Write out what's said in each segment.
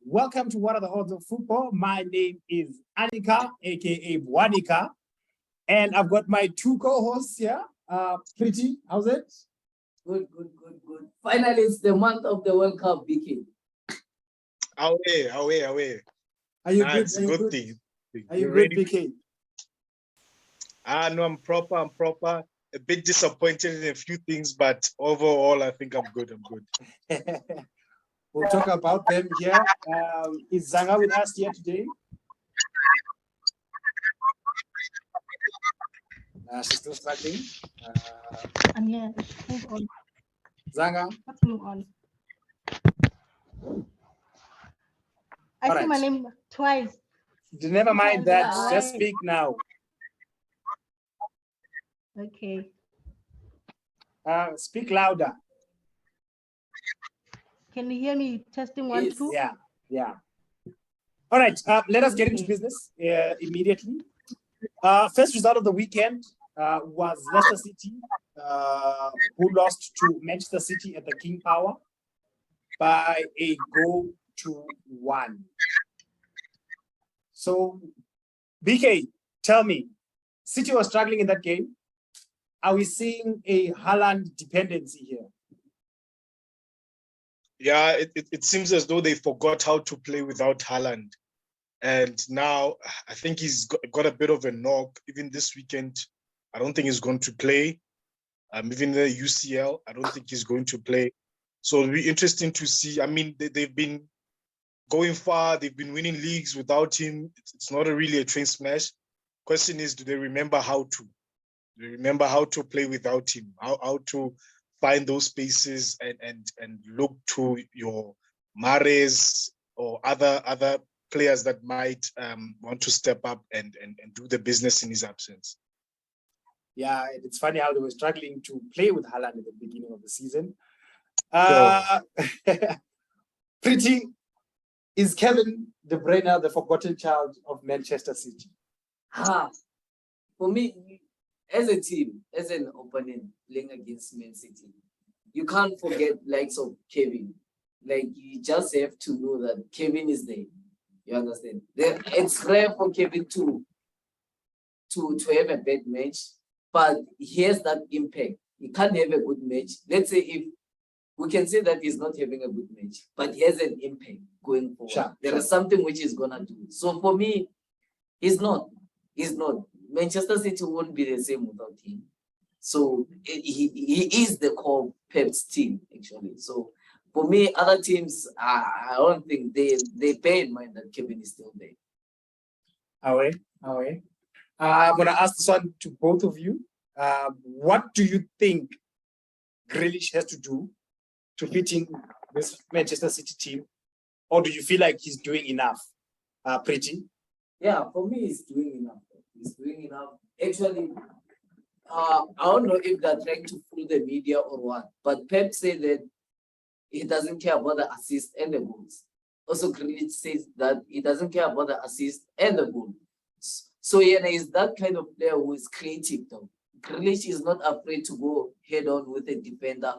welcome to What Are the Odds of Football. My name is Anika, aka Bwanika, and I've got my two co-hosts here. Pretty, how's it? Good. Finally, it's the month of the World Cup, BK. Away. Are you good? It's a good thing. Are you good, BK? No, I'm proper. A bit disappointed in a few things, but overall, I think I'm good. We'll talk about them here. Is Zanga with us here today? She's still struggling. I'm here. Move on. Zanga? Let's move on. I see my name twice. Never mind that. Just speak now. Okay. Speak louder. Can you hear me? Testing 1, 2. Yeah. All right. Let us get into business immediately. First result of the weekend was Leicester City, who lost to Manchester City at the King Power by a goal to 1. So, BK, tell me, City was struggling in that game. Are we seeing a Haaland dependency here? Yeah, it seems as though they forgot how to play without Haaland. And now I think he's got a bit of a knock. Even this weekend, I don't think he's going to play. Even the UCL, I don't think he's going to play. So it'll be interesting to see. I mean, they've been going far. They've been winning leagues without him. It's not really a train smash. Question is, do they remember how to? Do they remember how to play without him? How to find those spaces and look to your Mahrez or other players that might want to step up and do the business in his absence. Yeah, it's funny how they were struggling to play with Haaland at the beginning of the season. Pretty, is Kevin De Bruyne the forgotten child of Manchester City? For me, as a team, as an opponent playing against Man City, you can't forget likes of Kevin. Like, you just have to know that Kevin is there. You understand? It's rare for Kevin to have a bad match, but he has that impact. He can't have a good match. Let's say if we can say that he's not having a good match, but he has an impact going forward. There is something which he's gonna do. So for me, he's not. Manchester City won't be the same without him. So he is the core Pep's team, actually. So for me, other teams, I don't think they bear in mind that Kevin is still there. I'm going to ask this one to both of you. What do you think Grealish has to do to fit in this Manchester City team? Or do you feel like he's doing enough? Pretty? Yeah, for me, he's doing enough. Actually, I don't know if they're trying to fool the media or what, but Pep said that he doesn't care about the assists and the goals. Also, Grealish says that he doesn't care about the assists and the goal. So yeah, he's that kind of player who is creative though. Grealish is not afraid to go head on with a defender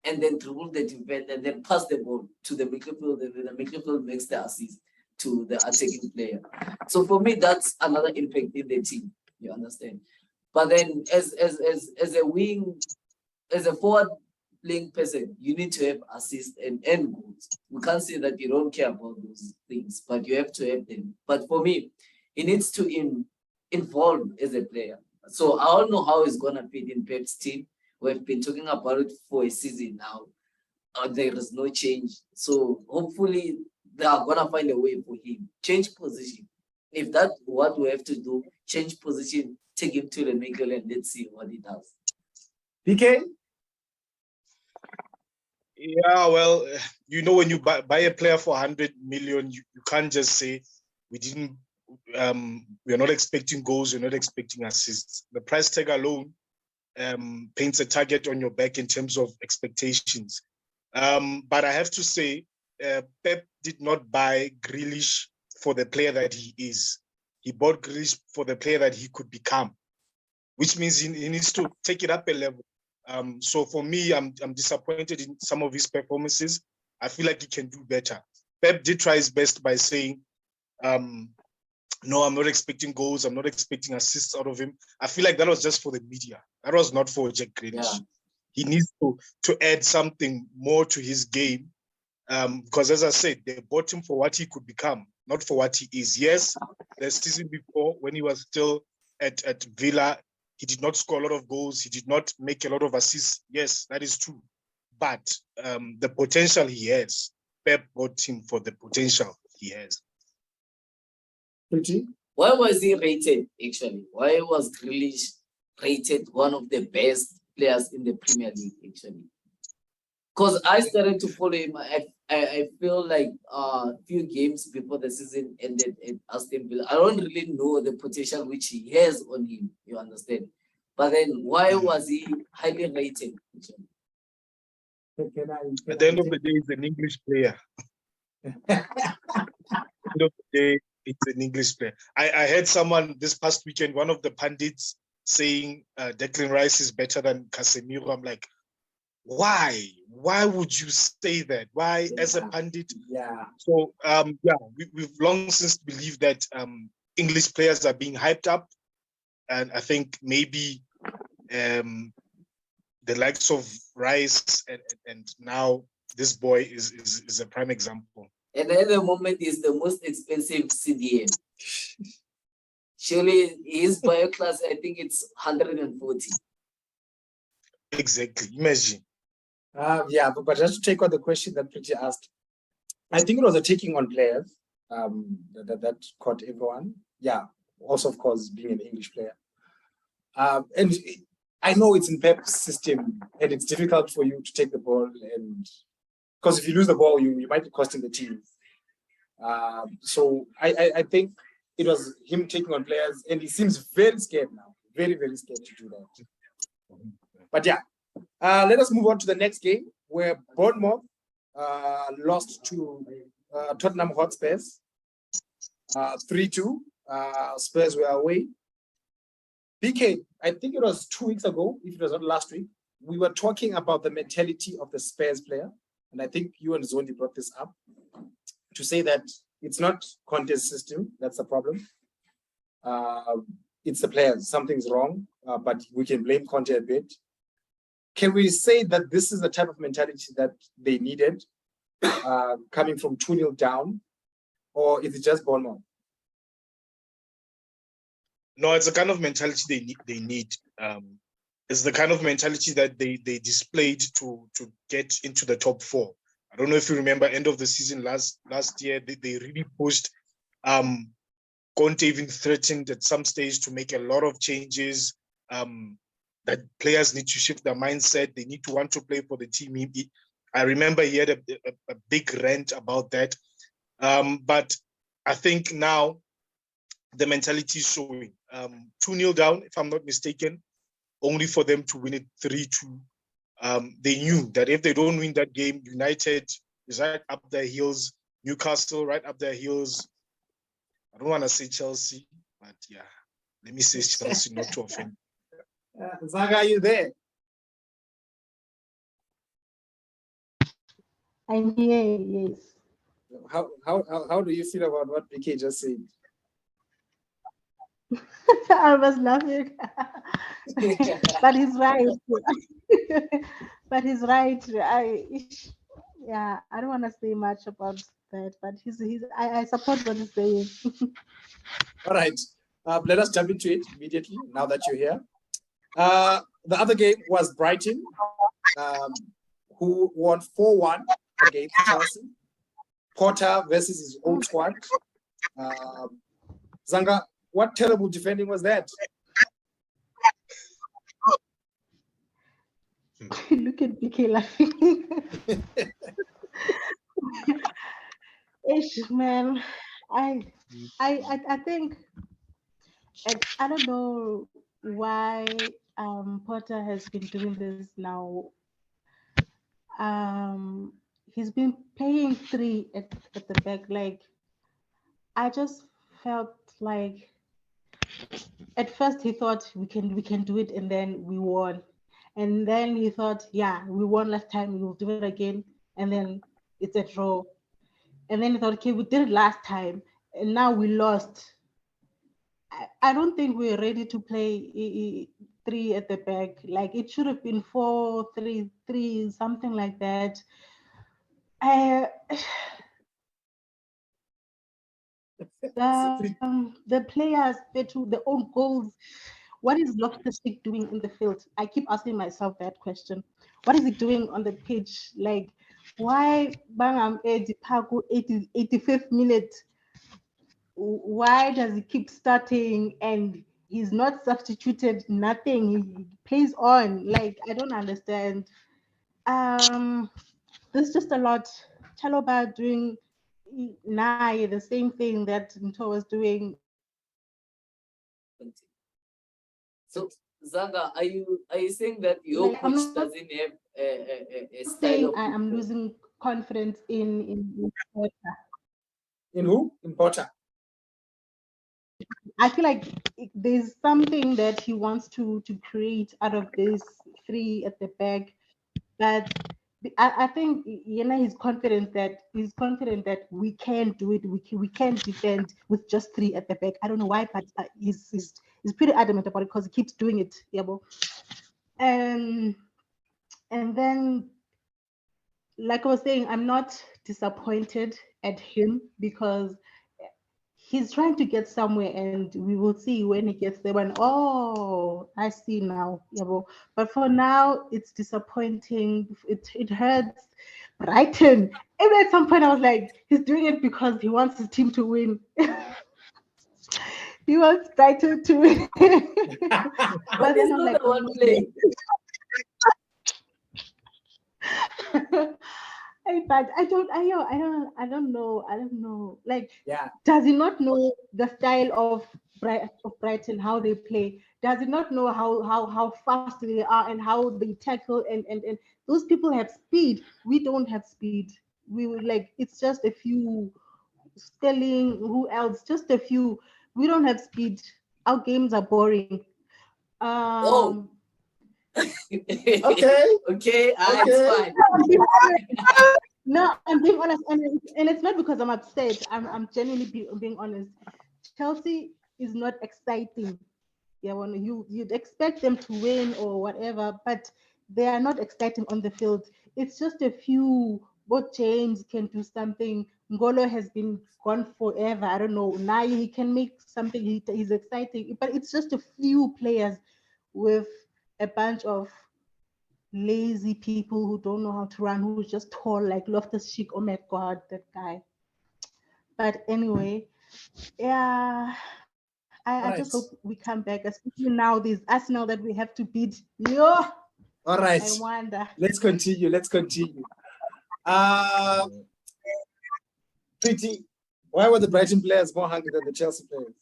and then dribble the defender and then pass the ball to the midfield, and then the midfield makes the assist to the attacking player. So for me, that's another impact in the team. You understand? But then as a wing, as a forward playing person, you need to have assists and goals. We can't say that you don't care about those things, but you have to have them. But for me, he needs to involve as a player. So I don't know how he's gonna fit in Pep's team. We've been talking about it for a season now. There is no change. So hopefully they are gonna find a way for him. Change position. If that's what we have to do, change position, take him to the middle and let's see what he does. PK? Yeah, well, when you buy a player for 100 million, you can't just say we're not expecting goals, we're not expecting assists. The price tag alone paints a target on your back in terms of expectations. But I have to say, Pep did not buy Grealish for the player that he is. He bought Grealish for the player that he could become, which means he needs to take it up a level. So for me, I'm disappointed in some of his performances. I feel like he can do better. Pep did try his best by saying, no, I'm not expecting goals. I'm not expecting assists out of him. I feel like that was just for the media. That was not for Jack Grealish. Yeah. He needs to add something more to his game. Because as I said, they bought him for what he could become, not for what he is. Yes, the season before, when he was still at Villa, he did not score a lot of goals. He did not make a lot of assists. Yes, that is true. But the potential he has, Pep bought him for the potential he has. Why was he rated, actually? Why was Grealish rated one of the best players in the Premier League, actually? Because I started to follow him. I feel like a few games before the season ended at Aston Villa, I don't really know the potential which he has on him, you understand? But then why was he highly rated, actually? At the end of the day, he's an English player. At the end of the day, it's an English player. I heard someone this past weekend, one of the pundits saying Declan Rice is better than Casemiro. I'm like, why? Why would you say that? Why, as a pundit? Yeah. So, we've long since believed that English players are being hyped up. And I think maybe the likes of Rice and now this boy is a prime example. And at the moment, is the most expensive CDM. Surely his bio class, I think it's 140. Exactly. Imagine. But just to take on the question that Pretty asked, I think it was a taking on players that caught everyone. Yeah, also, of course, being an English player. And I know it's in Pep's system and it's difficult for you to take the ball, and because if you lose the ball, you might be costing the team. So I think it was him taking on players, and he seems very scared now, very, very scared to do that. But yeah, let us move on to the next game where Bournemouth lost to Tottenham Hotspurs 3-2. Spurs were away. BK, I think it was 2 weeks ago, if it was not last week, we were talking about the mentality of the Spurs player. And I think you and Zondi brought this up to say that it's not Conte's system that's the problem. It's the players. Something's wrong, but we can blame Conte a bit. Can we say that this is the type of mentality that they needed coming from 2-0 down, or is it just Bournemouth? No, it's the kind of mentality they need. It's the kind of mentality that they displayed to get into the top four. I don't know if you remember, end of the season last year, they really pushed. Conte even threatened at some stage to make a lot of changes. That players need to shift their mindset. They need to want to play for the team. I remember he had a big rant about that. But I think now the mentality is showing. 2-0 down, if I'm not mistaken, only for them to win it 3-2. They knew that if they don't win that game, United is right up their heels, Newcastle right up their heels. I don't want to say Chelsea, but yeah, let me say Chelsea, not to offend. Zaga, are you there? I'm here, yes. How do you feel about what BK just said? I was laughing. But he's right. But he's right. I don't want to say much about that, but I support what he's saying. All right. Let us jump into it immediately now that you're here. The other game was Brighton, who won 4-1 against Chelsea. Potter versus his old squad. Zanga, what terrible defending was that? Look at BK laughing. Ish, man. I think I don't know why Potter has been doing this now. He's been playing 3 at the back. Like, I just felt like at first he thought we can do it, and then we won. And then he thought, yeah, we won last time, we'll do it again, and then it's a draw. And then he thought, okay, we did it last time, and now we lost. I don't think we're ready to play three at the back. Like it should have been 4-3-3, something like that. The players, their own goals. What is Loftus-Cheek doing in the field? I keep asking myself that question. What is he doing on the pitch? Like, why Bangam Eddie Paco 85th minute? Why does he keep starting and he's not substituted? Nothing. He plays on. Like, I don't understand. There's just a lot. Chaloba doing the same thing that Nto was doing. So Zanga, are you saying that your Like, I'm coach not doesn't have a style saying of I'm football? losing confidence in Porter. In who? In Potter. I feel like there's something that he wants to create out of this three at the back, but I think he's confident that we can do it. We can defend with just three at the back. I don't know why, but he's pretty adamant about it because he keeps doing it. Yeah, and then, like I was saying, I'm not disappointed at him because he's trying to get somewhere, and we will see when he gets there. When I see now, yeah, but for now, it's disappointing. It hurts. Brighton. Even at some point, I was like, he's doing it because he wants his team to win. He wants Brighton to win. But he's then I'm not like, the one playing. But I don't know. Like, Yeah. does he not know the style of Brighton, how they play? Does he not know how fast they are and how they tackle and those people have speed. We don't have speed. We would like it's just a few Sterling, who else? Just a few. We don't have speed. Our games are boring. Oh, Um Okay. okay, Okay. it's fine. No, I'm being honest, and it's not because I'm upset. I'm genuinely being honest. Chelsea is not exciting. Yeah, when you'd expect them to win or whatever, but they are not exciting on the field. It's just a few. Both James can do something. Ngolo has been gone forever. I don't know. Now he can make something. He's exciting, but it's just a few players with a bunch of lazy people who don't know how to run, who's just tall like Loftus-Cheek. Oh my God, that guy. But anyway, yeah, I All just right. hope we come back, especially now this Arsenal that we have to beat. No, All right. I wonder. Let's continue. Pretty. Why were the Brighton players more hungry than the Chelsea players?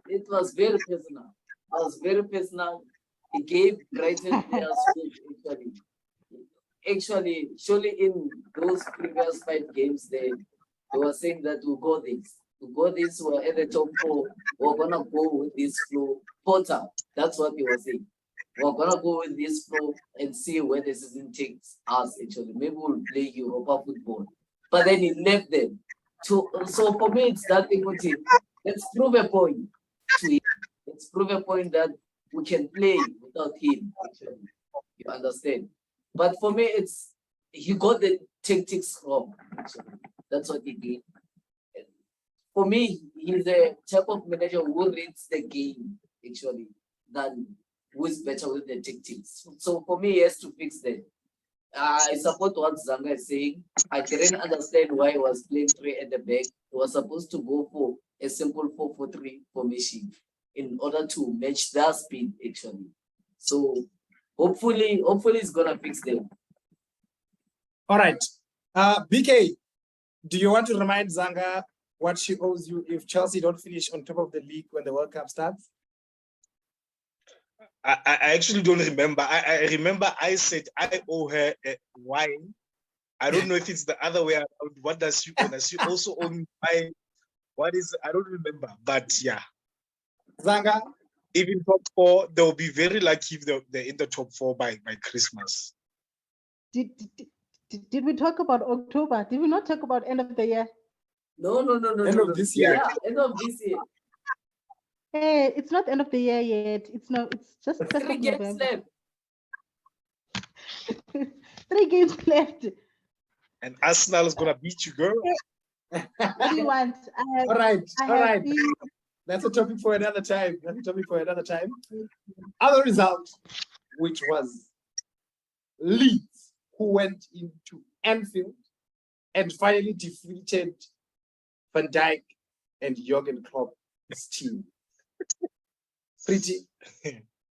It was very personal. It was very personal. He gave Brighton players food actually. Surely in those previous 5 games, they were saying that we'll go this, we're at the top 4, we're gonna go with this flow. Potter, that's what he was saying. We're gonna go with this flow and see where the season takes us. Actually, maybe we'll play Europa football. But then he left them. So for me, it's that thing with him. Let's prove a point to him. Let's prove a point that we can play without him. Actually, you understand? But for me, it's he got the tactics wrong. Actually, that's what he did. For me, he's a type of manager who reads the game actually than who is better with the tactics. So for me, he has to fix that. I support what Zanga is saying. I didn't understand why he was playing 3 at the back. He was supposed to go for a simple 4-4-3 formation in order to match their speed, actually. So hopefully it's gonna fix them. All right. BK, do you want to remind Zanga what she owes you if Chelsea don't finish on top of the league when the World Cup starts? I actually don't remember. I remember I said I owe her a wine. I don't know if it's the other way around. What does she owe? Does she also owe me wine? What is, I don't remember. But yeah. Zanga? Even top 4, they'll be very lucky if they're in the top 4 by Christmas. Did Did we talk about October? Did we not talk about end of the year? No. End of this year. Yeah, end of this year. Hey, it's not end of the year yet. It's just 1st 3 of games November. left. 3 games left. And Arsenal is gonna beat you, girl. What do you want? All right. I have That's a topic for another time. Other result, which was Leeds, who went into Anfield and finally defeated Van Dijk and Jurgen Klopp's team. Pretty.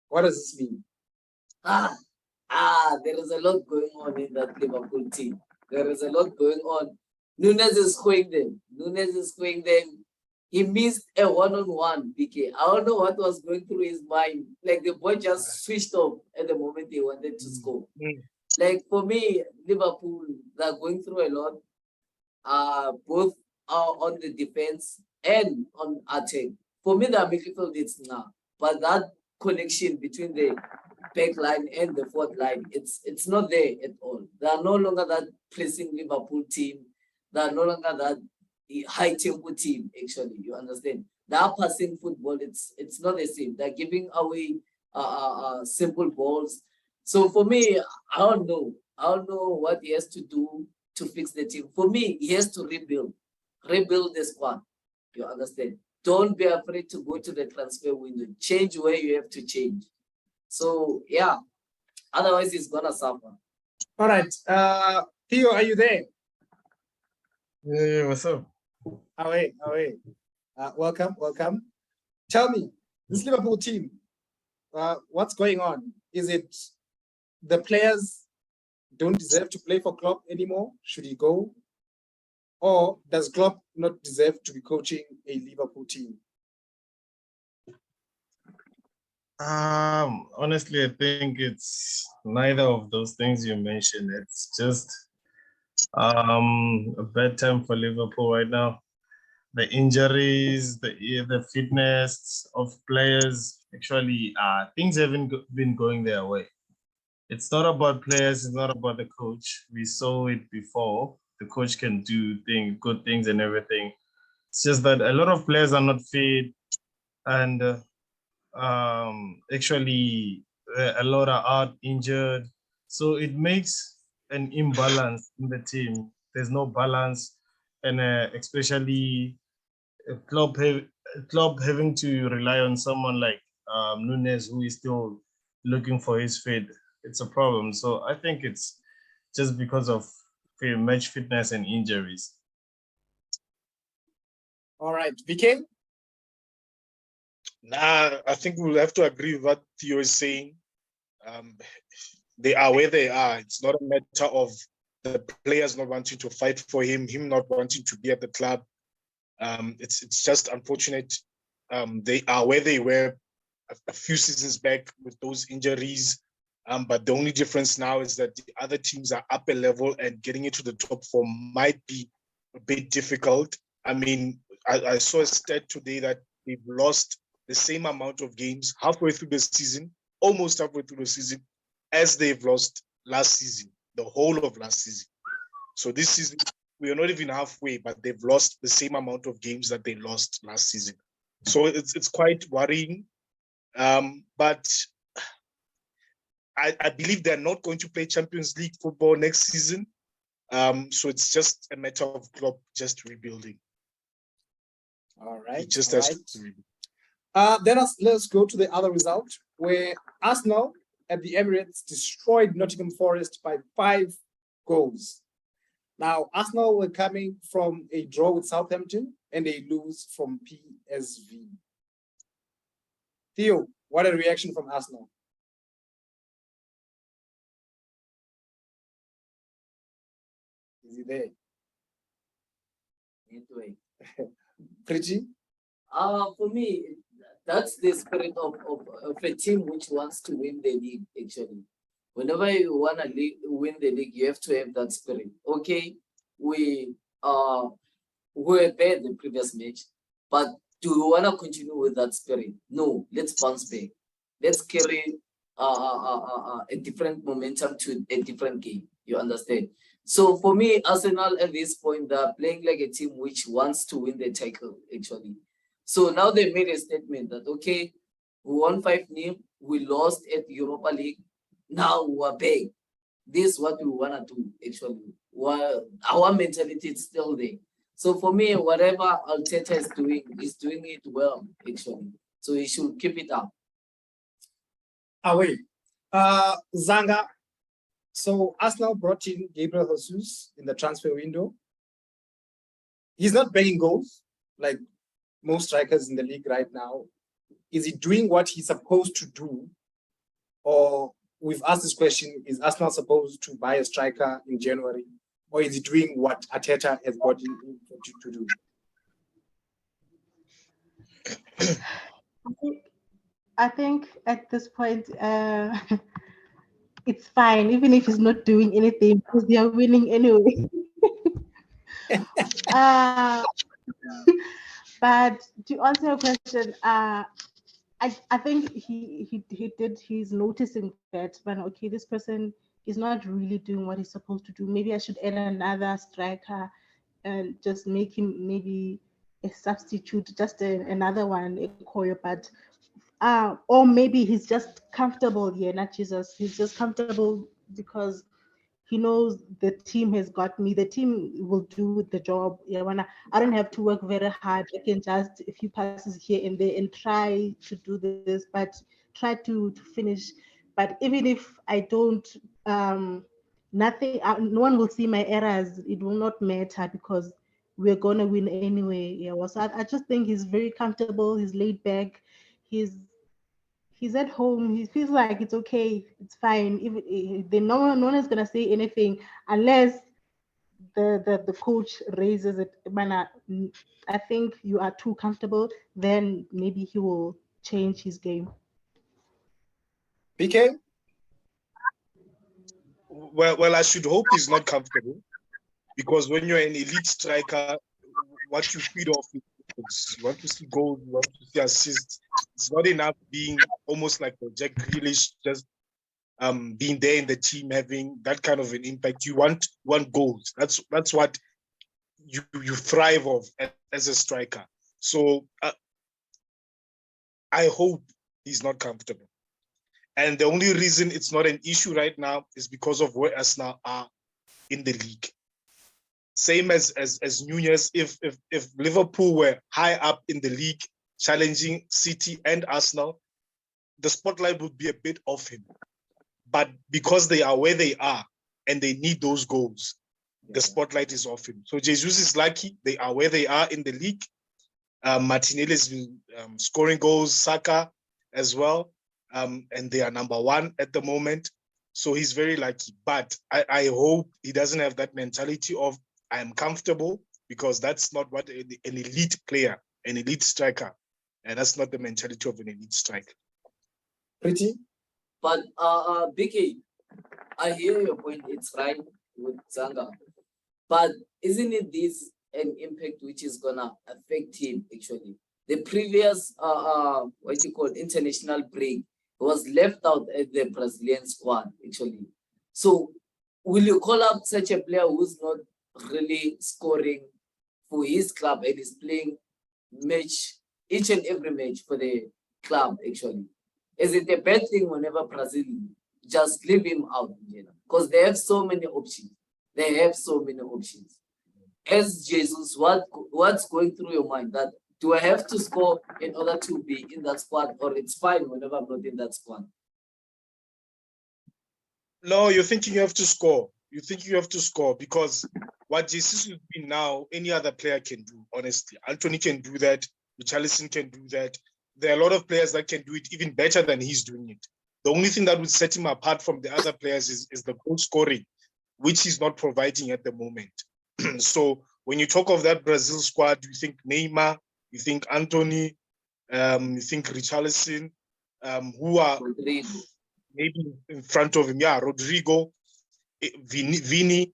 What does this mean? There is a lot going on in that Liverpool team. There is a lot going on. Nunes is going them. He missed a one-on-one, PK. I don't know what was going through his mind. Like the boy just switched off at the moment he wanted to score. Like for me, Liverpool, they're going through a lot. Both are on the defense and on attack. For me, the midfield is now. But that connection between the back line and the fourth line, it's not there at all. They are no longer that pressing Liverpool team. They are no longer that high tempo team, actually. You understand? They are passing football, it's not the same. They're giving away simple balls. So for me, I don't know what he has to do to fix the team. For me, he has to rebuild the squad. You understand? Don't be afraid to go to the transfer window. Change where you have to change. So yeah, otherwise he's gonna suffer. All right. Theo, are you there? Yeah, what's up? Away. Welcome. Tell me, this Liverpool team, what's going on? Is it the players don't deserve to play for Klopp anymore? Should he go? Or does Klopp not deserve to be coaching a Liverpool team? Honestly, I think it's neither of those things you mentioned. It's just a bad time for Liverpool right now. The injuries, the fitness of players, actually, things haven't been going their way. It's not about players, it's not about the coach. We saw it before. The coach can do good things and everything. It's just that a lot of players are not fit, and actually a lot are out injured. So it makes an imbalance in the team. There's no balance, and especially Klopp having to rely on someone like Nunes, who is still looking for his fit. It's a problem. So I think it's just because of match fitness and injuries. All right, VK? Nah, I think we'll have to agree with what Theo is saying. They are where they are. It's not a matter of the players not wanting to fight for him not wanting to be at the club. It's just unfortunate. They are where they were a few seasons back with those injuries. But the only difference now is that the other teams are up a level, and getting into the top four might be a bit difficult. I mean, I saw a stat today that they've lost the same amount of games halfway through the season, almost halfway through the season, as they've lost last season, the whole of last season. So this season, we are not even halfway, but they've lost the same amount of games that they lost last season. So it's quite worrying. But I believe they're not going to play Champions League football next season. So it's just a matter of Klopp just rebuilding. All right. He just has to rebuild. Then let's go to the other result, where Arsenal at the Emirates destroyed Nottingham Forest by 5 goals. Now, Arsenal were coming from a draw with Southampton and a lose from PSV. Theo, what a reaction from Arsenal. Is he there? Anyway. Pretty? For me, that's the spirit of a team which wants to win the league, actually. Whenever you want to win the league, you have to have that spirit. Okay, we were bad the previous match, but do we want to continue with that spirit? No, let's bounce back. Let's carry a different momentum to a different game. You understand? So for me, Arsenal at this point, they're playing like a team which wants to win the title, actually. So now they made a statement that, okay, we won 5-0, we lost at Europa League, now we're back. This is what we want to do, actually. Our mentality is still there. So for me, whatever Arteta is doing it well, actually. So he should keep it up. Away. Zanga. So Arsenal brought in Gabriel Jesus in the transfer window. He's not banging goals like most strikers in the league right now. Is he doing what he's supposed to do? Or we've asked this question, is Arsenal supposed to buy a striker in January? Or is he doing what Arteta has brought him to do? I think at this point, it's fine, even if he's not doing anything, because they are winning anyway. uh, but to answer your question, I think he's noticing that, but okay, this person is not really doing what he's supposed to do. Maybe I should add another striker and just make him maybe a substitute, just another one, a Koyo, but or maybe he's just comfortable here, not Jesus. He's just comfortable because he knows the team has got me. The team will do the job. Yeah, I don't have to work very hard. I can just a few passes here and there and try to do this, but try to finish. But even if I don't, nothing. No one will see my errors. It will not matter because we're gonna win anyway. Yeah. Well, so I just think he's very comfortable. He's laid back. He's at home. He feels like it's okay. It's fine. Even no one is gonna say anything unless the coach raises it. I think you are too comfortable. Then maybe he will change his game. PK? Well, I should hope he's not comfortable, because when you're an elite striker, what you feed off is goals. You want to see goals, you want to see assists. It's not enough being almost like a Jack Grealish, just being there in the team, having that kind of an impact. You want goals. That's what you thrive of as a striker. So I hope he's not comfortable. And the only reason it's not an issue right now is because of where Arsenal are in the league. Same as Nunez, if Liverpool were high up in the league, challenging City and Arsenal, the spotlight would be a bit off him. But because they are where they are and they need those goals, the spotlight is off him. So Jesus is lucky. They are where they are in the league. Martinelli has been scoring goals, Saka as well. And they are number one at the moment. So he's very lucky. But I hope he doesn't have that mentality of, I am comfortable, because that's not what an elite player, an elite striker, and that's not the mentality of an elite striker. Pretty? But Vicky, I hear your point. It's right with Zanga. But isn't it this an impact which is gonna affect him actually? The previous what you call international break was left out at the Brazilian squad actually. So will you call up such a player who's not really scoring for his club and is playing each and every match for the club actually? Is it a bad thing whenever Brazil just leave him out? Because they have so many options. They have so many options. As Jesus, what's going through your mind? That do I have to score in order to be in that squad, or it's fine whenever I'm not in that squad? No, you're thinking you have to score. You think you have to score, because what Jesus is doing now, any other player can do, honestly. Anthony can do that. Richarlison can do that. There are a lot of players that can do it even better than he's doing it. The only thing that would set him apart from the other players is the goal scoring, which he's not providing at the moment. So when you talk of that Brazil squad, you think Neymar, you think Anthony, you think Richarlison, who are maybe in front of him. Yeah, Rodrigo, Vini.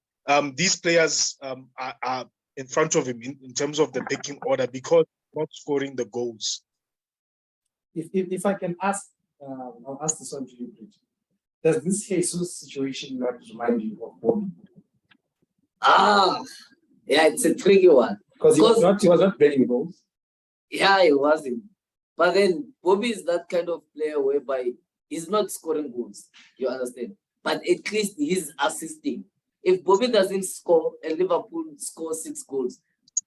These players are in front of him in terms of the pecking order, because not scoring the goals. If I can ask, I'll ask this one to you, Bridget. Does this Jesus situation not remind you of Bobby? Yeah, it's a tricky one. Because he was not playing goals. Yeah, he wasn't. But then Bobby is that kind of player whereby he's not scoring goals. You understand? But at least he's assisting. If Bobby doesn't score and Liverpool scores 6 goals,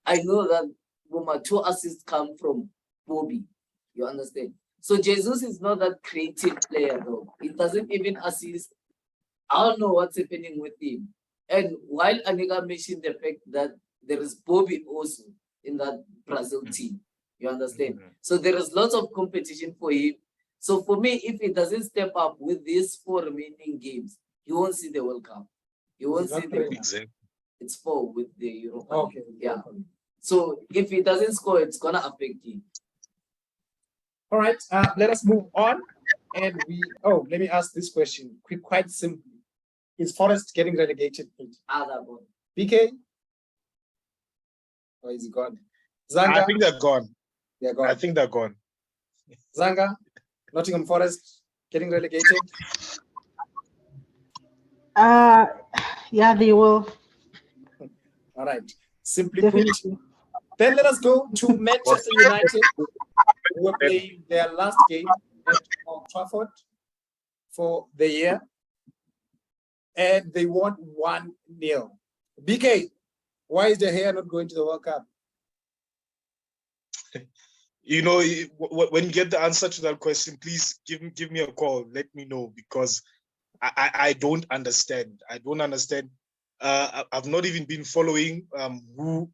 I know that my 2 assists come from Bobby. You understand? So Jesus is not that creative player though. He doesn't even assist. I don't know what's happening with him. And while Aniga mentioned the fact that there is Bobby also in that Brazil team, you understand? So there is lots of competition for him. So for me, if he doesn't step up with these 4 remaining games, he won't see the World Cup. He won't see the Exactly. It's 4 with the Europa. Okay. Yeah. So if he doesn't score, it's gonna affect him. All right. Let us move on. And let me ask this question quite simply. Is Forest getting relegated? Other one. BK? Or is he gone? I Zanga? think they're gone. They're gone. I think they're gone. Zanga? Nottingham Forest getting relegated? Yeah, they will. All right. Simply put. Definitely. Then let us go to Manchester United, who are playing their last game at Old Trafford for the year. And they won 1-0. BK, why is the hair not going to the World Cup? You know, when you get the answer to that question, please give me a call. Let me know, because I don't understand. I don't understand. I've not even been following who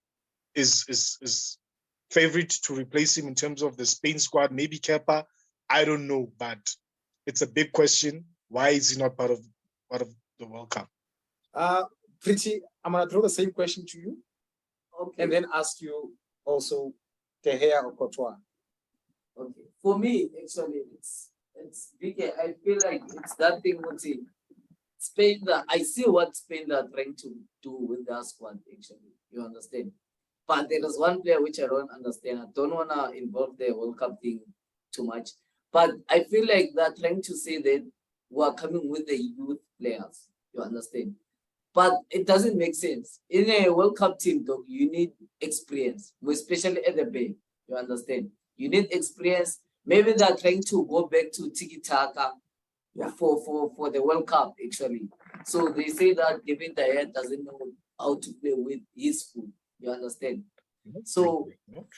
is favorite to replace him in terms of the Spain squad. Maybe Kepa. I don't know, but it's a big question. Why is he not part of the World Cup? Pretty, I'm gonna throw the same question to you, Okay. and then ask you also De Gea or Courtois. Okay. For me, actually, it's big. I feel like it's that thing with Spain. I see what Spain are trying to do with their squad. Actually, you understand. But there is one player which I don't understand. I don't wanna involve the World Cup thing too much. But I feel like they're trying to say that we're coming with the youth players. You understand? But it doesn't make sense. In a World Cup team, though, you need experience, especially at the back. You understand? You need experience. Maybe they're trying to go back to Tiki Taka for the World Cup, actually. So they say that David Dyer doesn't know how to play with his foot. You understand? So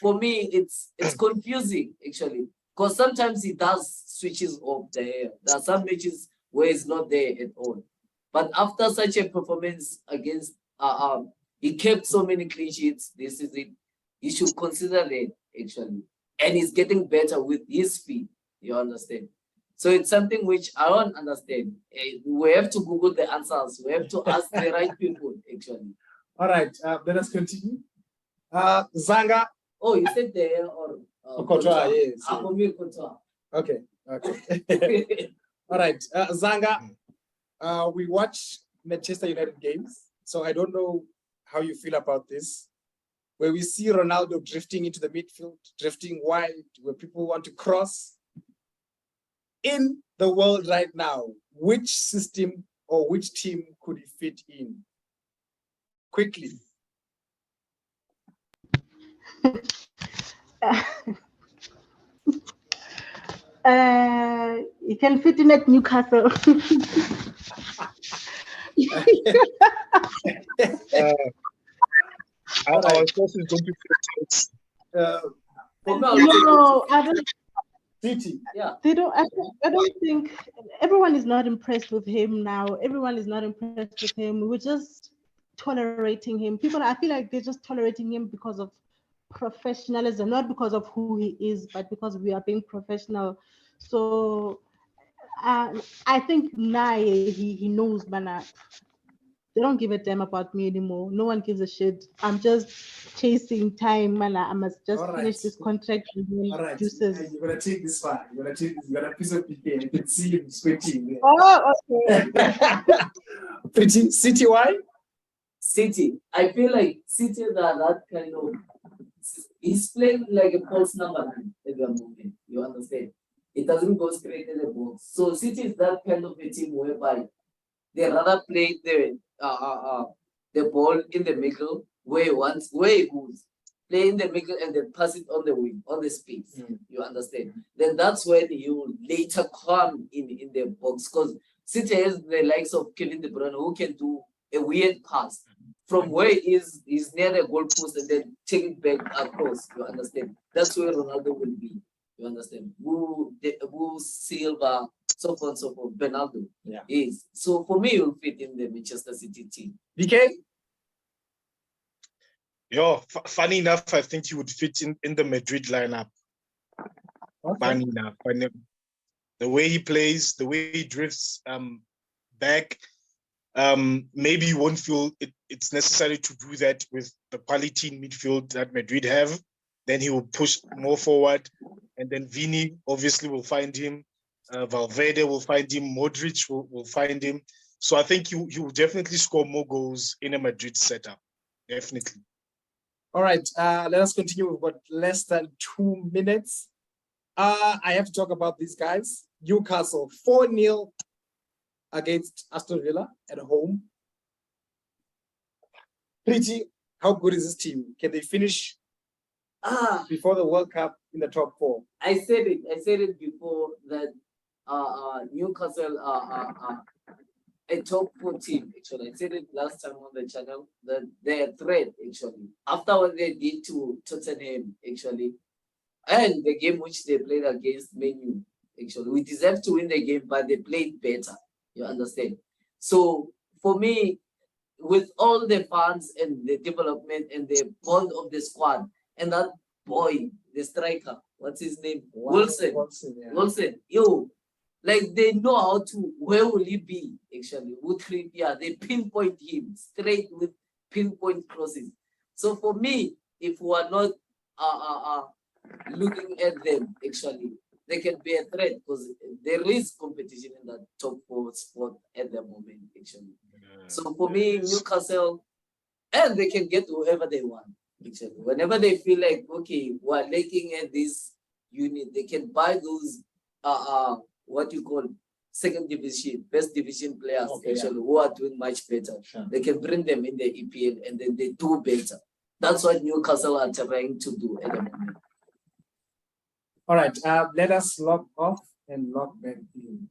for me, it's confusing, actually. Because sometimes he does switches off the hair. There are some matches where he's not there at all. But after such a performance against he kept so many clean sheets this season, he should consider that, actually. And he's getting better with his feet, you understand? So it's something which I don't understand. We have to Google the answers. We have to ask the right people, actually. All right, let us continue. Zanga. Oh, you said there or Courtois, yes. For me, Courtois. Okay. All right, Zanga. We watch Manchester United games, so I don't know how you feel about this, where we see Ronaldo drifting into the midfield, drifting wide, where people want to cross. In the world right now, which system or which team could he fit in? Quickly. He can fit in at Newcastle. Our course is going to fit. No, I don't. City. Yeah. They don't. I don't think everyone is not impressed with him now. Everyone is not impressed with him. We're just tolerating him. People, I feel like they're just tolerating him because of professionalism, not because of who he is, but because we are being professional. So I think now he knows, man. They don't give a damn about me anymore. No one gives a shit. I'm just chasing time, man. I must just finish this contract and then juices. You're gonna take this far. You're gonna piece of PK. You can see him sweating. Oh, okay. Pretty City, why? City. I feel like City that kind of he's playing like a false number 9 at the moment. You understand? It doesn't go straight in the box. So City is that kind of a team whereby they rather play the ball in the middle where he goes. Play in the middle and then pass it on the wing, on the space. You understand? Then that's when you later come in the box because City has the likes of Kevin De Bruyne who can do a weird pass from where he's near the goalpost and then take it back across. You understand? That's where Ronaldo will be. You understand? Who Silva, so on and so forth. Bernardo. Yeah. Is. So for me, he'll fit in the Manchester City team. BK? Yeah, funny enough, I think he would fit in the Madrid lineup. Okay. Funny enough. The way he plays, the way he drifts back, maybe you won't feel it's necessary to do that with the quality in midfield that Madrid have. Then he will push more forward. And then Vini obviously will find him. Valverde will find him. Modric will find him. So I think he will definitely score more goals in a Madrid setup. Definitely. All right, let us continue. We've got less than 2 minutes. I have to talk about these guys. Newcastle 4-0 against Aston Villa at home. Pretty, how good is this team? Can they finish before the World Cup in the top 4? I said it before that Newcastle are a top 4 team. Actually, I said it last time on the channel that they're a threat. Actually, after what they did to Tottenham, actually, and the game which they played against Man U, actually, we deserve to win the game, but they played better. You understand? So for me, with all the fans and the development and the bond of the squad, and that boy, the striker, what's his name? Wilson. Yeah. Wilson, yo, like they know how to, where will he be actually? They pinpoint him straight with pinpoint crosses. So for me, if we are not looking at them, actually, they can be a threat because there is competition in that top 4 spot at the moment, actually. So for me, Newcastle, and they can get whoever they want, actually. Whenever they feel like, okay, we're looking at this unit, they can buy those what you call second division, best division players, actually, who are doing much better. Sure. They can bring them in the EPL and then they do better. That's what Newcastle are trying to do at the moment. All right, let us log off and log back in.